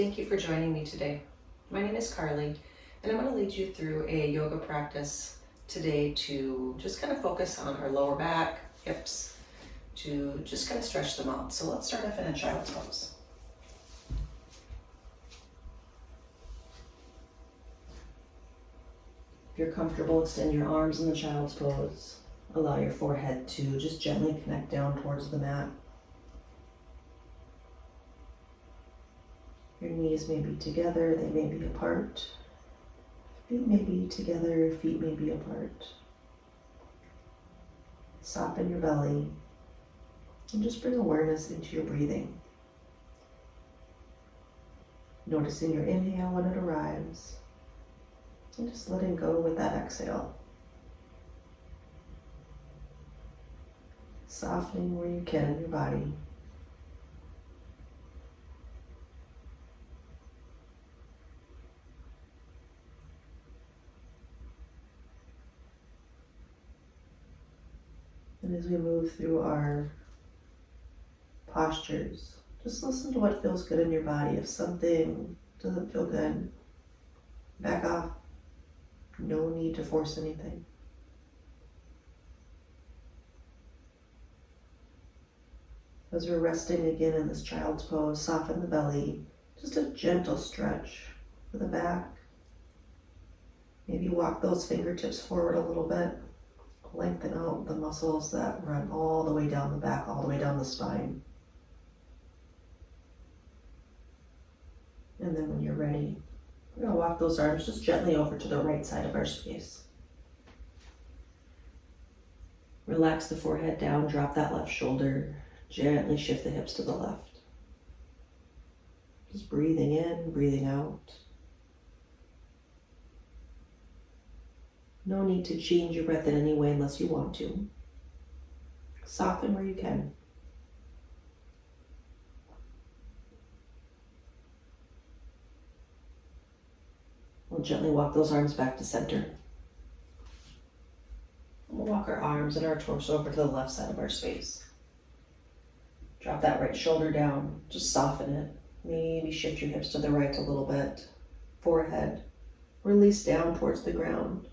Thank you for joining me today. My name is Carly, and I'm going to lead you through a yoga practice today to just kind of focus on our lower back, hips, to just kind of stretch them out. So let's start off in a child's pose. If you're comfortable, extend your arms in the child's pose. Allow your forehead to just gently connect down towards the mat. Your knees may be together, they may be apart. Feet may be together, feet may be apart. Soften your belly and just bring awareness into your breathing. Noticing your inhale when it arrives and just letting go with that exhale. Softening where you can in your body. And as we move through our postures, just listen to what feels good in your body. If something doesn't feel good, back off. No need to force anything. As we're resting again in this child's pose, soften the belly. Just a gentle stretch for the back. Maybe walk those fingertips forward a little bit. Lengthen out the muscles that run all the way down the back, all the way down the spine. And then when you're ready, we're going to walk those arms just gently over to the right side of our space. Relax the forehead down, drop that left shoulder, gently shift the hips to the left. Just breathing in, breathing out. No need to change your breath in any way unless you want to. Soften where you can. We'll gently walk those arms back to center. We'll walk our arms and our torso over to the left side of our space. Drop that right shoulder down. Just soften it. Maybe shift your hips to the right a little bit. Forehead. Release down towards the ground.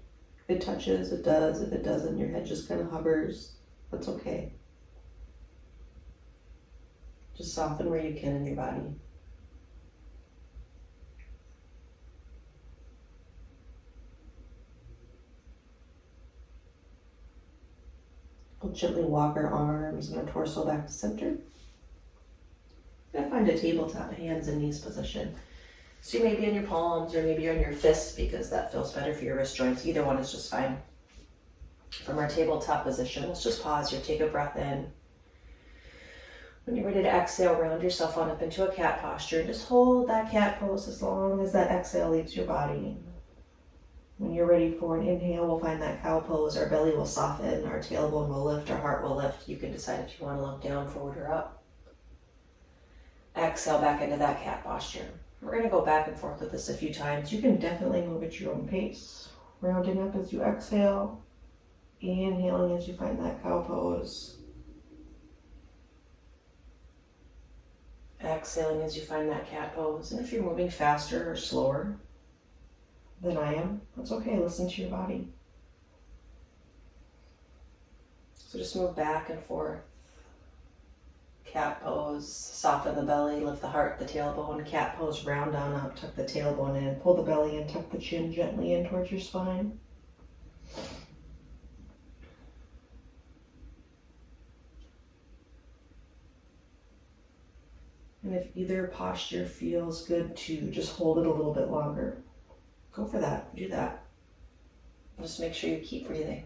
If it touches, it does. If it doesn't, your head just kind of hovers. That's okay. Just soften where you can in your body. We'll gently walk our arms and our torso back to center. We're going to find a tabletop, hands and knees position. So you may be on your palms or maybe on your fists because that feels better for your wrist joints. Either one is just fine. From our tabletop position, let's just pause here, take a breath in. When you're ready to exhale, round yourself on up into a cat posture. Just hold that cat pose as long as that exhale leaves your body. When you're ready for an inhale, we'll find that cow pose. Our belly will soften, our tailbone will lift, our heart will lift. You can decide if you want to look down, forward, or up. Exhale back into that cat posture. We're going to go back and forth with this a few times. You can definitely move at your own pace. Rounding up as you exhale. Inhaling as you find that cow pose. Exhaling as you find that cat pose. And if you're moving faster or slower than I am, that's okay. Listen to your body. So just move back and forth. Cat pose, soften the belly, lift the heart, the tailbone. Cat pose, round on up, tuck the tailbone in, pull the belly in, tuck the chin gently in towards your spine. And if either posture feels good to just hold it a little bit longer, go for that, do that. Just make sure you keep breathing.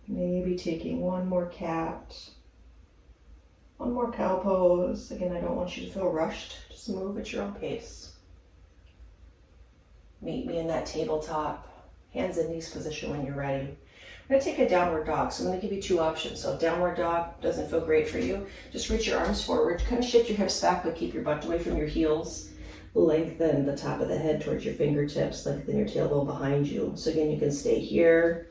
Maybe taking one more cat, one more cow pose. Again, I don't want you to feel rushed. Just move at your own pace. Meet me in that tabletop, hands and knees position when you're ready. We're going to take a downward dog. So I'm going to give you two options. So downward dog doesn't feel great for you. Just reach your arms forward, kind of shift your hips back, but keep your butt away from your heels. Lengthen the top of the head towards your fingertips, lengthen your tailbone behind you. So again, you can stay here,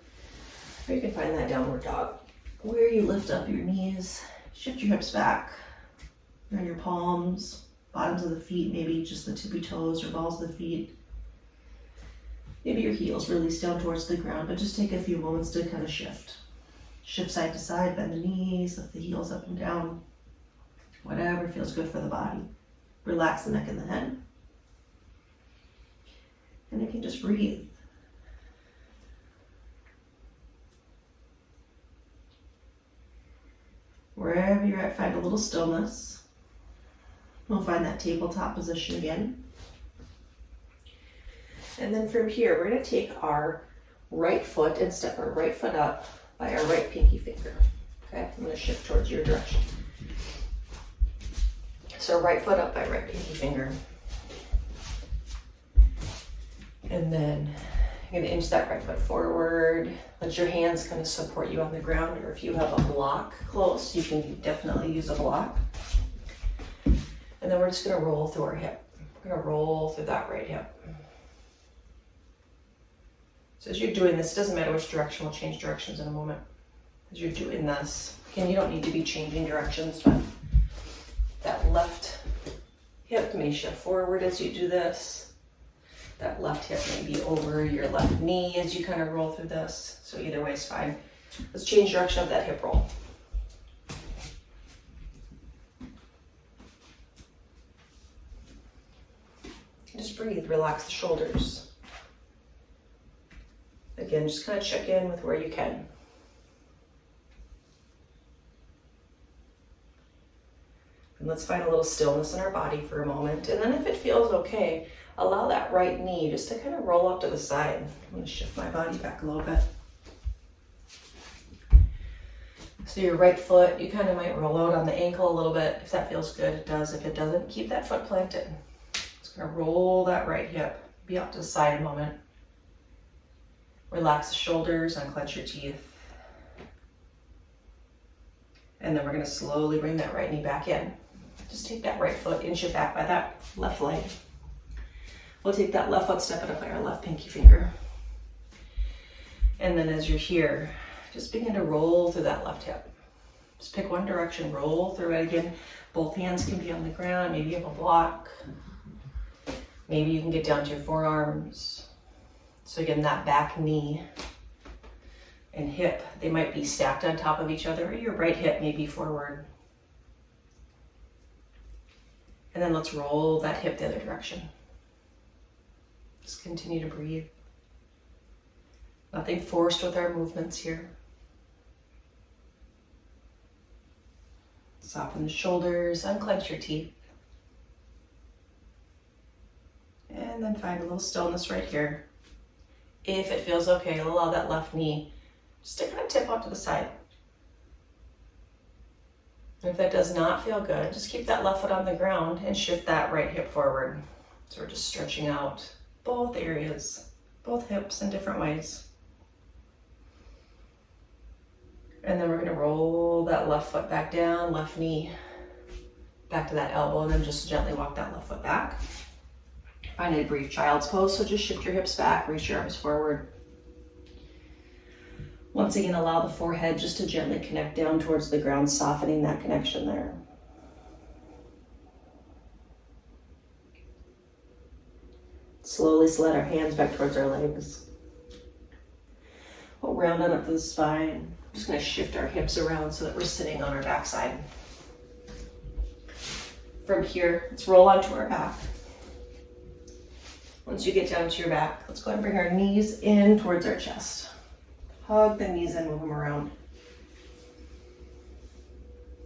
or you can find that downward dog, where you lift up your knees, shift your hips back. On your palms, bottoms of the feet, maybe just the tippy toes or balls of the feet. Maybe your heels release down towards the ground, but just take a few moments to kind of shift. Shift side to side, bend the knees, lift the heels up and down. Whatever feels good for the body. Relax the neck and the head. And you can just breathe. Wherever you're at, find a little stillness. We'll find that tabletop position again. And then from here, we're going to take our right foot and step our right foot up by our right pinky finger. Okay, I'm going to shift towards your direction. So right foot up by right pinky finger. And then you're going to inch that right foot forward. Let your hands kind of support you on the ground, or if you have a block close, you can definitely use a block. And then we're just going to roll through our hip. We're going to roll through that right hip. So as you're doing this, it doesn't matter which direction, we'll change directions in a moment. As you're doing this, again, you don't need to be changing directions, but that left hip may shift forward as you do this. That left hip may be over your left knee as you kind of roll through this. So either way is fine. Let's change direction of that hip roll. Just breathe, relax the shoulders. Again, just kind of check in with where you can. And let's find a little stillness in our body for a moment. And then if it feels okay, allow that right knee just to kind of roll up to the side. I'm going to shift my body back a little bit. So your right foot, you kind of might roll out on the ankle a little bit. If that feels good, it does. If it doesn't, keep that foot planted. Just going to roll that right hip. Be out to the side a moment. Relax the shoulders, unclench your teeth. And then we're going to slowly bring that right knee back in. Just take that right foot, inch it back by that left leg. We'll take that left foot, step it up by our left pinky finger. And then as you're here, just begin to roll through that left hip. Just pick one direction, roll through it again. Both hands can be on the ground. Maybe you have a block. Maybe you can get down to your forearms. So again, that back knee and hip, they might be stacked on top of each other, or your right hip may be forward. And then let's roll that hip the other direction. Just continue to breathe. Nothing forced with our movements here. Soften the shoulders, unclench your teeth. And then find a little stillness right here. If it feels okay, allow that left knee just to kind of tip out to the side. And if that does not feel good, just keep that left foot on the ground and shift that right hip forward. So we're just stretching out both areas, both hips in different ways. And then we're going to roll that left foot back down, left knee back to that elbow, and then just gently walk that left foot back. Find a brief child's pose, so just shift your hips back, reach your arms forward. Once again, allow the forehead just to gently connect down towards the ground, softening that connection there. Slowly slide our hands back towards our legs. We'll round on up to the spine. I'm just going to shift our hips around so that we're sitting on our backside. From here, let's roll onto our back. Once you get down to your back, let's go ahead and bring our knees in towards our chest. Hug the knees and move them around.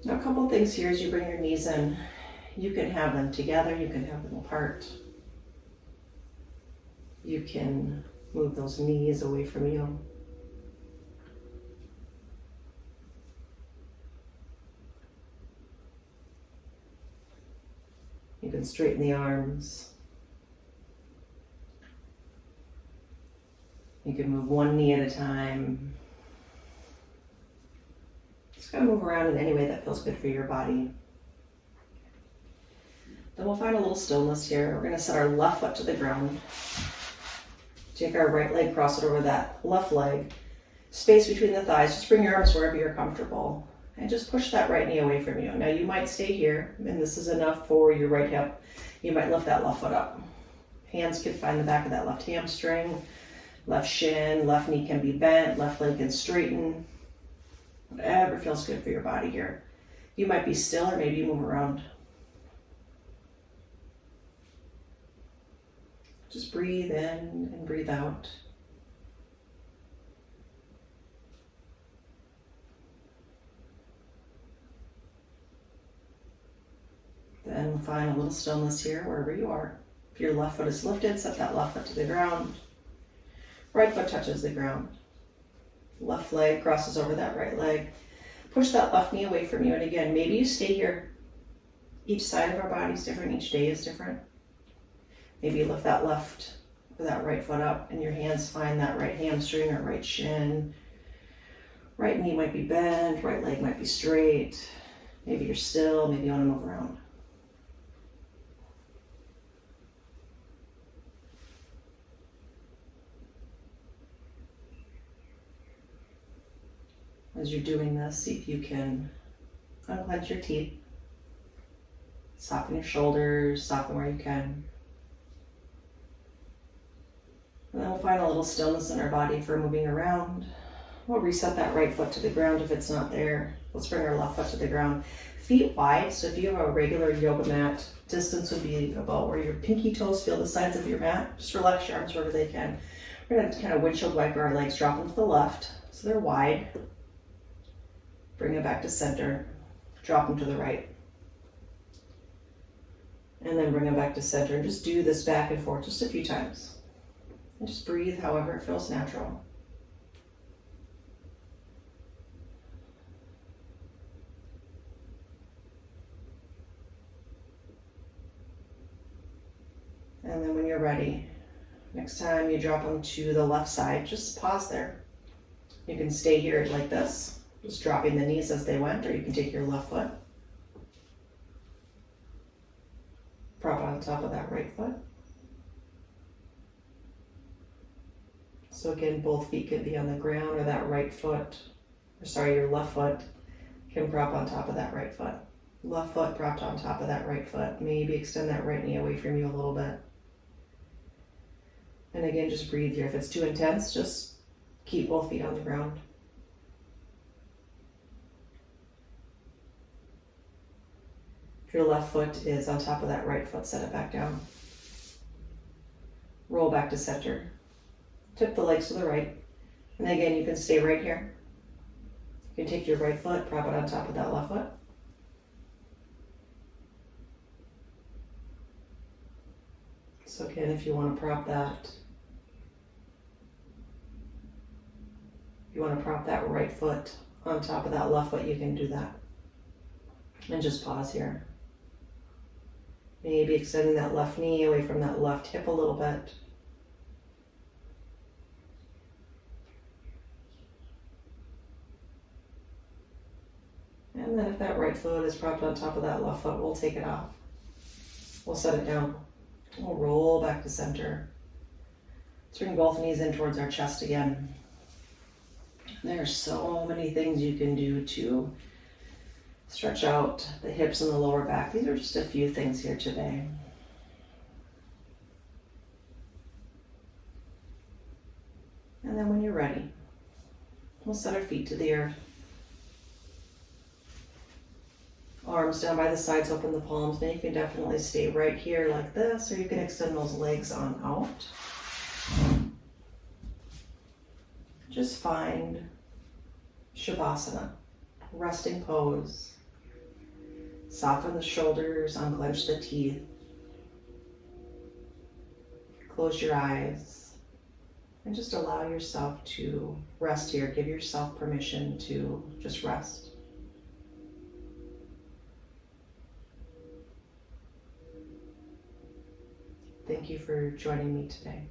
Now a couple things here as you bring your knees in. You can have them together, you can have them apart. You can move those knees away from you. You can straighten the arms. You can move one knee at a time. Just gonna move around in any way that feels good for your body. Then we'll find a little stillness here. We're gonna set our left foot to the ground. Take our right leg, cross it over that left leg. Space between the thighs. Just bring your arms wherever you're comfortable. And just push that right knee away from you. Now you might stay here, and this is enough for your right hip. You might lift that left foot up. Hands can find the back of that left hamstring, left shin, left knee can be bent, left leg can straighten. Whatever feels good for your body here. You might be still, or maybe you move around. Just breathe in and breathe out. Then find a little stillness here wherever you are. If your left foot is lifted, set that left foot to the ground. Right foot touches the ground. Left leg crosses over that right leg. Push that left knee away from you. And again, maybe you stay here. Each side of our body is different. Each day is different. Maybe you lift that left or that right foot up and your hands find that right hamstring or right shin. Right knee might be bent. Right leg might be straight. Maybe you're still. Maybe you want to move around. As you're doing this, see if you can unclench your teeth, soften your shoulders, soften where you can. And then we'll find a little stillness in our body for moving around. We'll reset that right foot to the ground if it's not there. Let's bring our left foot to the ground. Feet wide, so if you have a regular yoga mat, distance would be about where your pinky toes feel the sides of your mat. Just relax your arms wherever they can. We're going to kind of windshield wiper our legs, drop them to the left, so they're wide. Bring it back to center, drop them to the right. And then bring them back to center. And just do this back and forth just a few times. And just breathe however it feels natural. And then when you're ready, next time you drop them to the left side, just pause there. You can stay here like this, just dropping the knees as they went, or you can take your left foot, prop on top of that right foot. So again, both feet could be on the ground, or that right foot, your left foot can prop on top of that right foot. Left foot propped on top of that right foot. Maybe extend that right knee away from you a little bit. And again, just breathe here. If it's too intense, just keep both feet on the ground. If your left foot is on top of that right foot, set it back down. Roll back to center. Tip the legs to the right. And again, you can stay right here. You can take your right foot, prop it on top of that left foot. So again, if you want to prop that, right foot on top of that left foot, you can do that. And just pause here. Maybe extending that left knee away from that left hip a little bit. And then if that right foot is propped on top of that left foot, we'll take it off. We'll set it down. We'll roll back to center. Let's bring both knees in towards our chest again. There's so many things you can do to stretch out the hips and the lower back. These are just a few things here today. And then when you're ready, we'll set our feet to the earth. Arms down by the sides, open the palms. Now you can definitely stay right here like this, or you can extend those legs on out. Just find Shavasana, resting pose. Soften the shoulders, unclench the teeth. Close your eyes and just allow yourself to rest here. Give yourself permission to just rest. Thank you for joining me today.